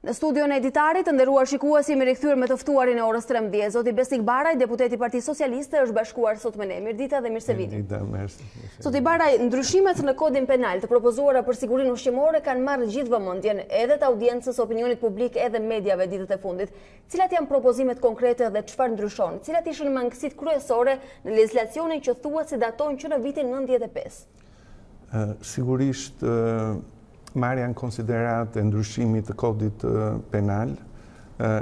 Në studion e Ditarit, nderuar shikuesi, me rikthyer me të ftuarin e orës 13, zoti Besnik Bare, deputeti Partisë Socialiste, është bashkuar sot me ne. Mirëdita dhe mirë se vini. Zoti Bare, ndryshimet në Kodin Penal të propozuara për sigurinë ushqimore kanë marrë gjithë vëmendjen, edhe të audiencës, opinionit publik, edhe mediave ditët e fundit. Cilat janë propozimet konkrete dhe çfarë ndryshon? Cilat ishin mangësitë kryesore në legjislacionin që thuhet se datojnë që në vitin 95? Sigurisht, marrja në konsiderat e ndryshimit të kodit penal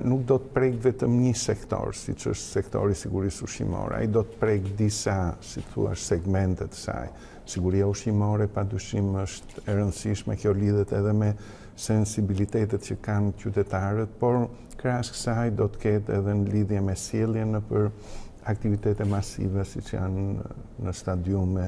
nuk do të prek vetëm një sektor, si që është sektori sigurisë ushqimore. Ai do të prek disa, si thua, segmentet të saj. Siguria ushqimore, padyshim, është e rëndësishme, kjo lidhet edhe me sensibilitetet që kanë qytetarët, por krahas kësaj do të ketë edhe në lidhje me sjelljen nëpër aktivitete masive, siç janë në stadiume,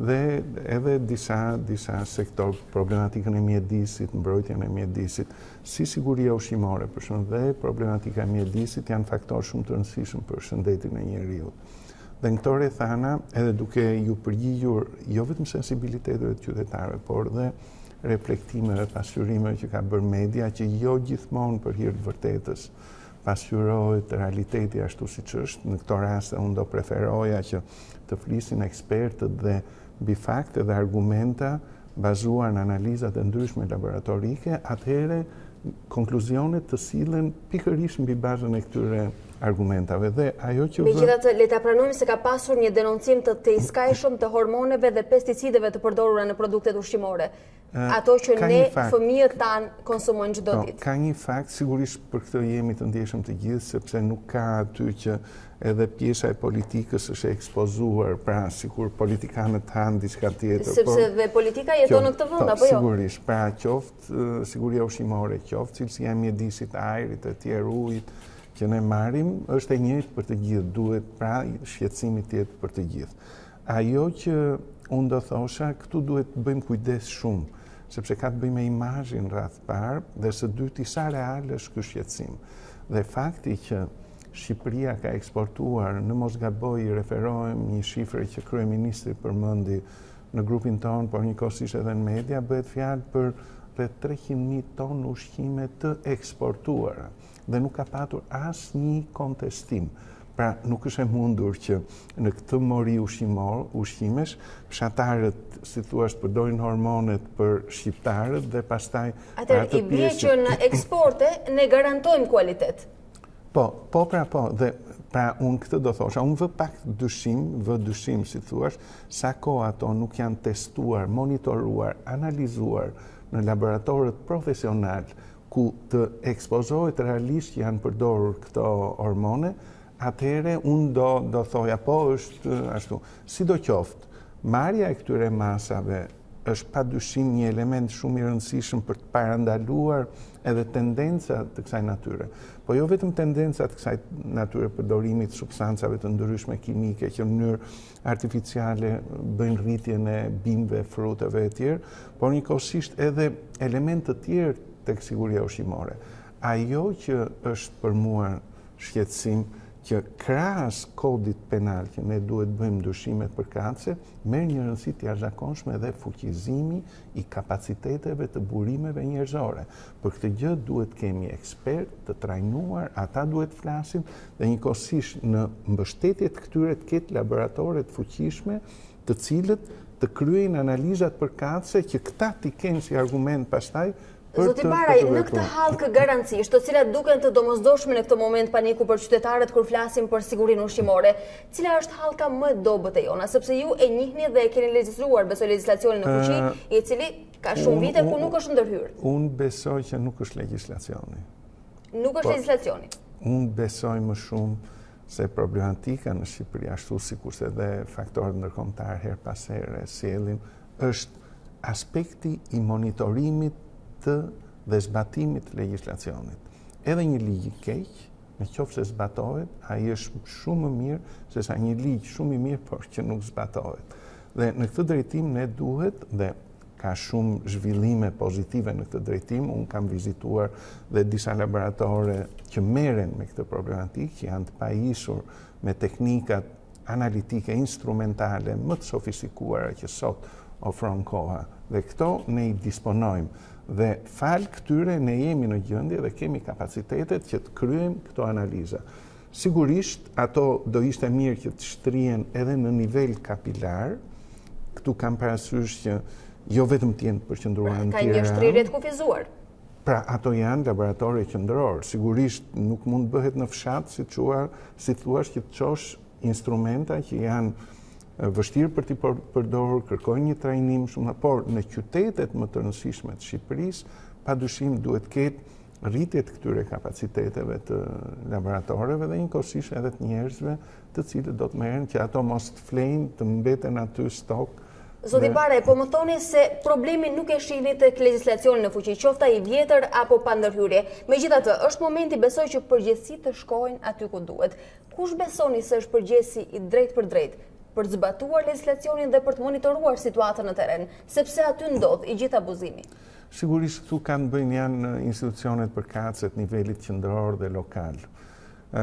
dhe edhe disa sektor, problematikën e mjedisit, mbrojtjen e mjedisit, si siguria ushqimore, për shembull, dhe problematika e mjedisit janë faktorë shumë të rëndësishëm për shëndetin e njeriut. Dhe në këto rrethana, edhe duke ju përgjigjur jo vetëm sensibiliteteve të qytetarëve, por dhe reflektimeve, pasqyrimeve që ka bërë media, që jo gjithmonë për hir të vërtetës pasqyrohet realiteti ashtu siç është. Në këto raste unë do preferoja që të flisin ekspertët dhe mbi fakte dhe argumenta bazuar në analizat e ndryshme laboratorike, atëherë konkluzionet të sillen pikërisht mbi bazën e këtyre argumentave. Dhe ajo që megjithatë, le ta pranojmë se ka pasur një denoncim të tejskajshëm të hormoneve dhe pesticideve të përdorura në produktet ushqimore. Ato që ne, fëmijët tanë, konsumojnë çdo ditë. Ka një fakt, sigurisht për këtë jemi të ndjeshëm të gjithë, sepse nuk ka aty që edhe pjesa e politikës është ekspozuar, pra sikur politikanët hanë diçka tjetër. Sepse dhe politika jeton në këtë vend, apo jo? Sigurisht, pra qoftë siguria ushqimore, qoftë cilësia e mjedisit, ajrit, e tjerë, ujit që ne marrim, është e njëjtë për të gjithë, duhet pra shqetësimi të jetë për të gjithë. Ajo që unë do thosha, këtu duhet të bëjmë kujdes shumë, sepse ka të bëjmë me imazhin rreth parë, dhe së dyti sa real është ky shqetësim. Dhe fakti që Shqipëria ka eksportuar, në mos gaboj, referohem një shifre që kryeministri përmendi në grupin tonë, por njëkohësisht edhe në media, bëhet fjalë për rreth 300.000 tonë ushqime të eksportuara dhe nuk ka patur asnjë kontestim. Pra nuk është e mundur që në këtë mori ushqimesh, fshatarët, si thua, përdorin hormonet për shqiptarët dhe pastaj atëherë i bie që në eksporte ne garantojmë kualitet. Po, dhe pra unë këtë do thosha, unë vë pak dyshim, si thuash, sa kohë ato nuk janë testuar, monitoruar, analizuar në laboratorët profesional, ku të ekspozohet realisht janë përdorur këto hormone, atëherë unë do thoja, po është ashtu. Sidoqoftë, marrja e këtyre masave është padyshim një element shumë i rëndësishëm për të parandaluar edhe tendencat të kësaj natyre. Po jo vetëm tendencat të kësaj natyre përdorimit të substancave të ndryshme kimike që në mënyrë artificiale bëjnë rritjen e bimëve, frutave e tjerë, por njëkohësisht edhe elemente të tjerë tek siguria ushqimore. Ajo që është për mua shqetësim, që krahas kodit penal që ne duhet bëjmë ndryshimet përkatëse, merr një rëndësi të jashtëzakonshme dhe fuqizimi i kapaciteteve të burimeve njerëzore. Për këtë gjë duhet kemi ekspert të trajnuar, ata duhet flasin dhe njëkohësisht në mbështetje të këtyre të ketë laboratore të fuqishme, të cilët të kryejnë analizat përkatëse që këta t'i kenë si argument pastaj. Zoti Baraj, në këtë hallkë garancisht, të cilat duken të domosdoshme në këtë moment paniku për qytetarët kur flasim për sigurinë ushqimore, cila është hallka më dobët e jona, sepse ju e njihni dhe e keni legjistruar, besoj legjislacionin në fuqi, i cili ka shumë vite ku nuk është ndërhyrë. Unë besoj që nuk është legjislacioni. Nuk është legjislacioni. Unë besoj më shumë se problematika në Shqipëri, ashtu sikurse dhe faktorët ndërkombëtar her pas here sjellin, është aspekti i monitorimit dhe zbatimit të legjislacionit. Edhe një ligj i keq, në qoftë se zbatohet, ai është shumë më mirë se sa një ligj shumë i mirë por që nuk zbatohet. Dhe në këtë drejtim ne duhet, dhe ka shumë zhvillime pozitive në këtë drejtim, unë kam vizituar dhe disa laboratore që merren me këtë problematikë, që janë të pajisur me teknikat analitike, instrumentale, më të sofistikuara që sot ofron koha. Dhe këto ne i disponojmë. Dhe falë këtyre ne jemi në gjendje dhe kemi kapacitetet që të kryejmë këto analiza. Sigurisht, ato do ishte mirë që të shtrien edhe në nivel kapilar. Këtu kam parasysh që jo vetëm të jenë përqendruar në Tiranë. Ka një shtrirje të kufizuar. Pra, ato janë laboratore qendror. Sigurisht nuk mund bëhet në fshat, si thuash, që të çosh instrumenta që janë vështirë për t'i përdorur, kërkojnë një trajnim shumë, por në qytetet më të rëndësishme të Shqipërisë, padyshim duhet ketë rritjet këtyre kapaciteteve të laboratoreve dhe njëkohësisht edhe të njerëzve të cilët do të merren që ato mos të flejnë, të mbeten aty stok. Zoti Bare, po më thoni se problemi nuk e shihni tek legjislacioni në fuqi, qoftë ai i vjetër apo pa ndërhyrje. Megjithatë, është momenti besoj që përgjegjësitë të shkojnë aty ku duhet. Kush besoni se është përgjegjësi i drejtë për drejtë për të zbatuar legjislacionin dhe për të monitoruar situatën në terren, sepse aty ndodh i gjithë abuzimi? Sigurisht këtu kanë bëjnë janë institucionet përkatëse të nivelit qendror dhe lokal.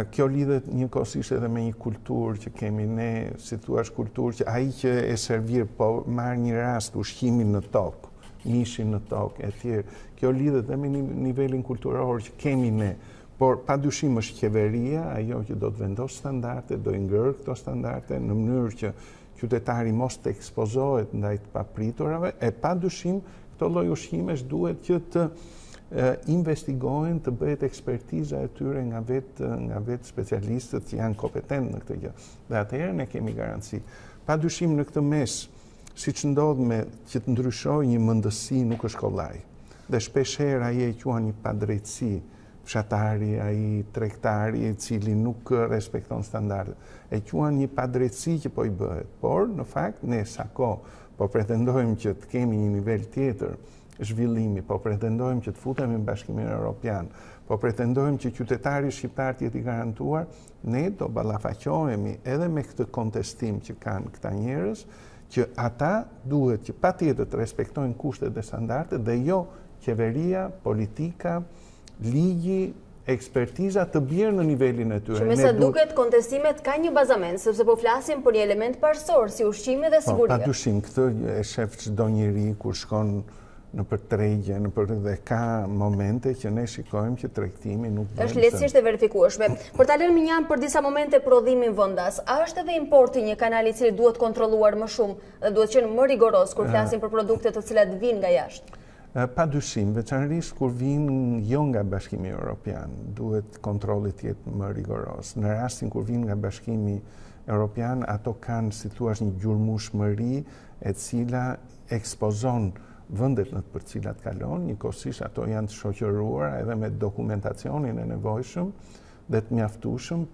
Kjo lidhet njëkohësisht edhe me një kulturë që kemi ne, si thuash kulturë që ai që e servir po marr një rast ushqimin në tokë, mishin në tokë e tjerë. Kjo lidhet edhe me nivelin kulturor që kemi ne. Por padyshim është qeveria ajo që do të vendosë standarde, do i ngërë këto standarde në mënyrë që qytetari mos të ekspozohet ndaj të papriturave, e padyshim këto lloj ushqimesh duhet që të investigohen, të bëhet ekspertiza e tyre nga vetë specialistët që janë kompetent në këtë gjë. Dhe atëherë ne kemi garanci. Padyshim në këtë mes, siç ndodh me që të ndryshojë një mendësi nuk është kollaj. Dhe shpeshherë ai e quan një padrejtësi. Fshatari, ai tregtari i cili nuk respekton standardet. E quan një padrejtësi që po i bëhet. Por, në fakt, ne sa kohë po pretendojmë që të kemi një nivel tjetër zhvillimi, po pretendojmë që të futemi në Bashkimin Evropian, po pretendojmë që qytetari shqiptar të jetë i garantuar, ne do ballafaqohemi edhe me këtë kontestim që kanë këta njerëz, që ata duhet që patjetër të respektojnë kushtet dhe standardet dhe jo qeveria, politika, ligji, ekspertiza të bjerë në nivelin e tyre. Që me sa duket kontestimet ka një bazament, sepse po flasim për një element parësor, si ushqimi dhe siguria. Padyshim, këtë e shef çdo njeri kur shkon në për tregje, dhe ka momente që ne shikojmë që tregtimi nuk bën. Është lehtësisht e verifikueshme. Për ta lënë minjan për disa momente prodhimin vendas, a është edhe importi një kanal i cili duhet kontrolluar më shumë dhe duhet qenë më rigoros kur flasim për produkte të cilat vijnë nga jashtë? Padyshim, veçanërisht kur vinë jo nga Bashkimi Evropian, duhet kontrolli të jetë më rigoros. Në rastin kur vinë nga Bashkimi Evropian, ato kanë, si thuash, një gjurmueshmëri e cila ekspozon vendet në për cilat kalon, njëkohësisht ato janë të shoqëruara edhe me dokumentacionin e nevojshëm dhe të mjaftueshëm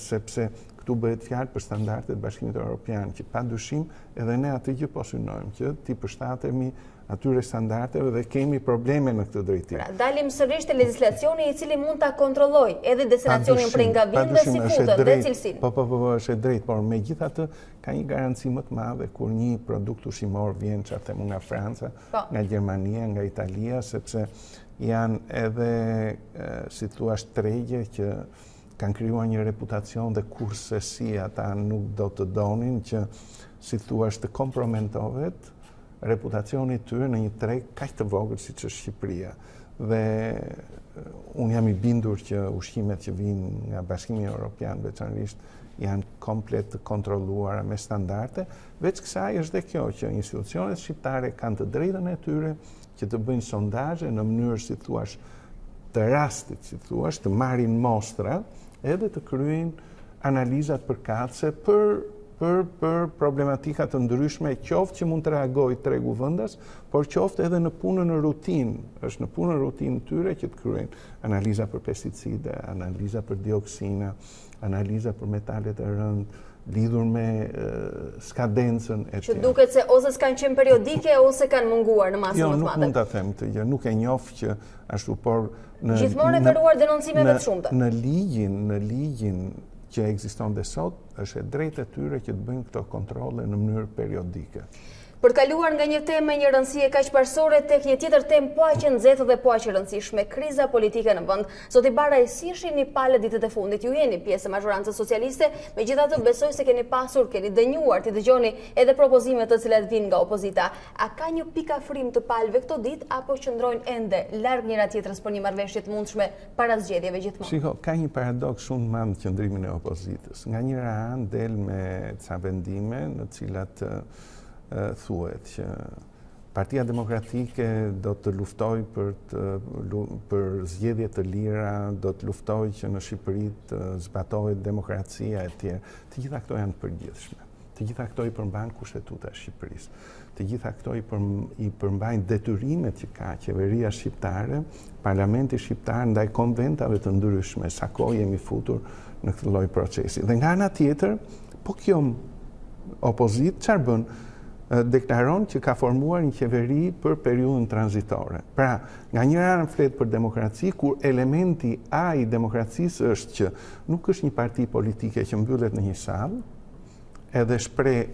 sepse këtu bëhet fjalë për standardet Bashkimit Evropian, që padyshim edhe ne aty që po synojmë që ti përshtatemi atyre standardeve dhe kemi probleme në këtë drejtim. Pra, dalim sërish te legjislacioni i cili mund ta kontrollojë edhe destinacionin prej ngavim dhe si futet dhe cilësinë. Po, është e drejtë, por megjithatë ka një garanci më të madhe kur një produkt ushqimor vjen, çfarë them nga Franca, nga Gjermania, nga Italia, sepse janë edhe, si thuash, tregje që kanë krijuar një reputacion dhe kurse si ata nuk do të donin që, si thuash, të komprometohet reputacioni tyre në një treg kaq të vogël siç është Shqipëria. Dhe unë jam i bindur që ushqimet që vijnë nga Bashkimi Evropian veçanërisht janë komplet të kontrolluara me standarde. Veç kësaj është dhe kjo që institucionet shqiptare kanë të drejtën e tyre që të bëjnë sondazhe në mënyrë, si thuash, të rastit, si thuash, të marrin mostra edhe të kryejnë analizat përkatëse për problematika të ndryshme, qoftë që mund të reagojë tregu vendas, por qoftë edhe në punën e rutinë. Është në punën e rutinë tyre që të kryejnë analiza për pesticide, analiza për dioksina, analiza për metalet e rëndë, lidhur me skadencën e tjerë. Që duket se ose s'kanë qenë periodike ose kanë munguar në masën më të madhe. Jo, nuk mund ta them këtë gjë, nuk e njoh që ashtu, por gjithmonë referuar denoncimeve të shumta. Në ligjin që ekziston dhe sot, është e drejtë e tyre që të bëjnë këto kontrole në mënyrë periodike. Për të kaluar nga një temë me një rëndësie kaq parsore tek një tjetër temë po aq e nxehtë dhe po aq e rëndësishme, kriza politike në vend. Zoti Baraj, si shihni palët ditët e fundit? Ju jeni pjesë e mazhorancës socialiste, megjithatë besoj se keni dënjuar, të dëgjoni edhe propozime të cilat vijnë nga opozita. A ka një pikafrim të palëve këto ditë apo qëndrojnë ende larg njëra tjetrës për një marrëveshje të mundshme para zgjedhjeve gjithmonë? Shiko, ka një paradoks shumë madh qëndrimin e opozitës. Nga njëra anë del me ca vendime në cilat thuhet që Partia Demokratike do të luftoj për zgjedhje të lira, do të luftoj që në Shqipëri të zbatohet demokracia e tjerë. Të gjitha këto janë të përgjithshme. Të gjitha këto i përmban kushtetuta e Shqipërisë. Të gjitha këto i përmbajnë detyrimet që ka qeveria shqiptare, parlamenti shqiptar ndaj konventave të ndryshme, sa kohë jemi futur në këtë lloj procesi. Dhe nga ana tjetër, po kjo opozit çfarë bën? Deklaron që ka formuar një qeveri për periudhën tranzitore. Pra, nga njëra anë flet për demokraci, kur elementi A i demokracisë është që nuk është një parti politike që mbyllet në një sallë, edhe shpreh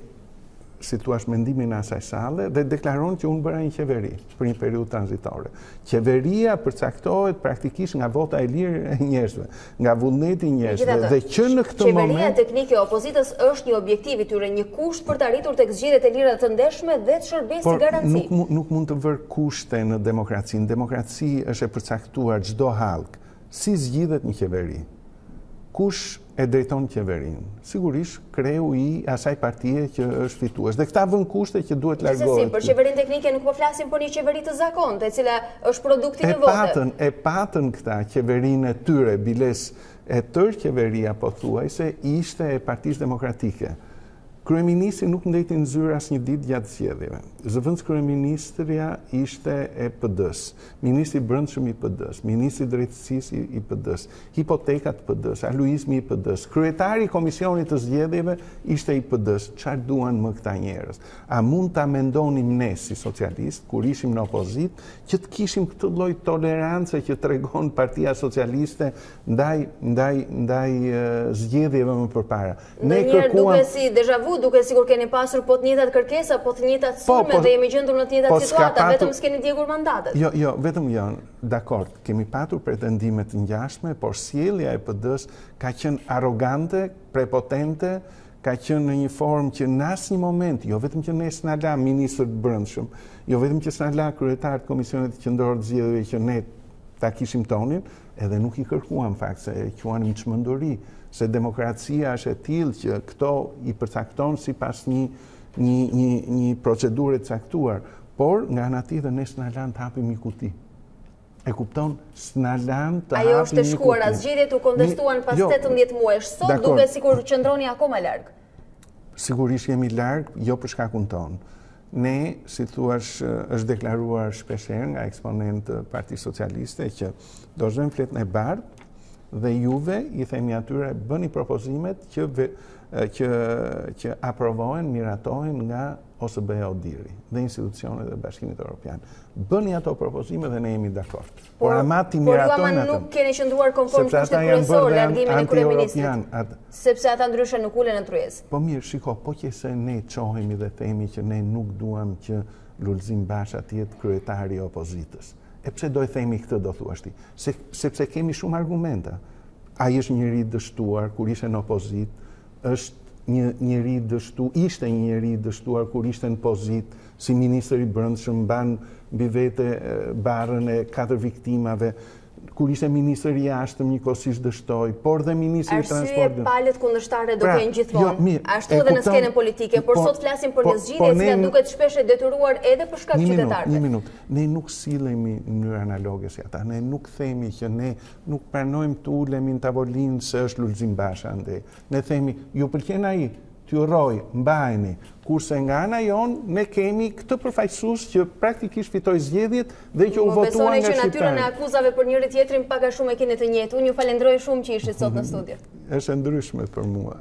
si thua mendimin e asaj salle dhe deklaron që unë bëra një qeveri për një periudhë tranzitore. Qeveria përcaktohet praktikisht nga vota e lirë e njerëzve, nga vullneti i njerëzve dhe që në këtë moment qeveria teknike e opozitës është një objektiv i tyre, një kusht për të arritur tek zgjedhjet e lira të ndeshme dhe të shërbesë si garanci. Nuk mund të vër kushte në demokraci. Në demokraci është e përcaktuar çdo hallk si zgjidhet një qeveri. Kush e drejton qeverinë? Sigurisht kreu i asaj partie që është fitues. Dhe këta vën kushte që duhet largohet. Për qeverinë teknike nuk po flasim për një qeveri të zakontë, e cila është produkti i votave. E patën këta qeverinë e tyre, biles e tërë qeveria po thuajse ishte e Partisë Demokratike. Kryeministri nuk ndeti në zyrë asnjë ditë gjatë zgjedhjeve. Zëvendës kryeministrja ishte e PD-s, ministri i brendshëm i PD-s, ministri i drejtësisë i PD-s, hipotekat PD-s, aluizmi i PD-s, kryetari i komisionit të zgjedhjeve ishte i PD-s. Çfarë duan më këta njerëz? A mund ta mendonim ne si socialistë kur ishim në opozitë që të kishim këtë lloj tolerancë që tregon Partia Socialiste ndaj zgjedhjeve më përpara? Ne kërkuam si deja vu, duke sigur keni pasur po të njëjtat kërkesa, po të njëjtat sulme dhe jemi gjendur në të njëjtat situata, vetëm s'keni djegur mandatet. Jo, vetëm janë, dakord, kemi patur pretendime të ngjashme, por sjellja e PD-s ka qenë arrogante, prepotente, ka qenë në një formë që në asnjë moment, jo vetëm që ne s'na la ministër të brendshëm, jo vetëm që s'na la kryetar të Komisionit Qendror të Zgjedhjeve që ne ta kishim tonin, edhe nuk i kërkuam fakt se e quanim çmenduri, se demokracia është e tillë që këto i përcakton sipas një procedure të caktuar, por nga ana tjetër ne s'na lan të hapim një kuti. E kupton? S'na lan të hapim një kuti. Ajo është e shkuara, zgjedhjet u kontestuan pas 18 muajsh, sot duket sikur qëndroni akoma larg. Sigurisht jemi larg, jo për shkakun ton. Ne, si thuash, është deklaruar shpeshherë nga eksponent të Partisë Socialiste që do zhvojmë fletën e bardhë dhe juve i themi atyre bëni propozimet që aprovohen, miratohen nga OSBE Odiri dhe institucionet e Bashkimit Evropian. Bëni ato propozime dhe ne jemi dakord. Por ama ti miratojnë ato. Nuk keni qëndruar konform kushtet kryesor largimin e kryeministrit. Sepse ata ndryshe nuk ulen në tryezë. Po mirë, shiko, po që se ne çohemi dhe themi që ne nuk duam që Lulzim Basha të jetë kryetari i opozitës. E pse do e themi këtë, do thuash ti? Sepse kemi shumë argumenta. Ai është njëri i dështuar kur ishte në opozitë, ishte një njeri i dështuar kur ishte në pozitë, si ministër i brendshëm mban mbi vete barrën e 4 viktimave, kur ishte ministër i jashtëm njëkohësisht dështoi, por dhe ministri i transportit. Arsye palët kundërshtarë do kenë gjithmonë. Ashtu edhe në skenën politike, por sot flasim për një zgjidhje që duket shpesh e detyruar edhe për shkak qytetarëve. Një minutë. Ne nuk sillemi në mënyrë analoge si ata. Ne nuk themi që ne nuk pranojmë të ulemi në tavolinë se është Lulzim Basha andej. Ne themi, ju pëlqen ai, t'ju rroj, mbajeni. Kurse nga ana jon, ne kemi këtë përfaqësues që praktikisht fitoi zgjedhjet dhe që u votua nga shqiptarët. Besoni që natyrën e akuzave për njëri tjetrin pak a shumë e keni të njëjtë. Unë ju falenderoj shumë që ishit sot në studio. Është ndryshme për mua.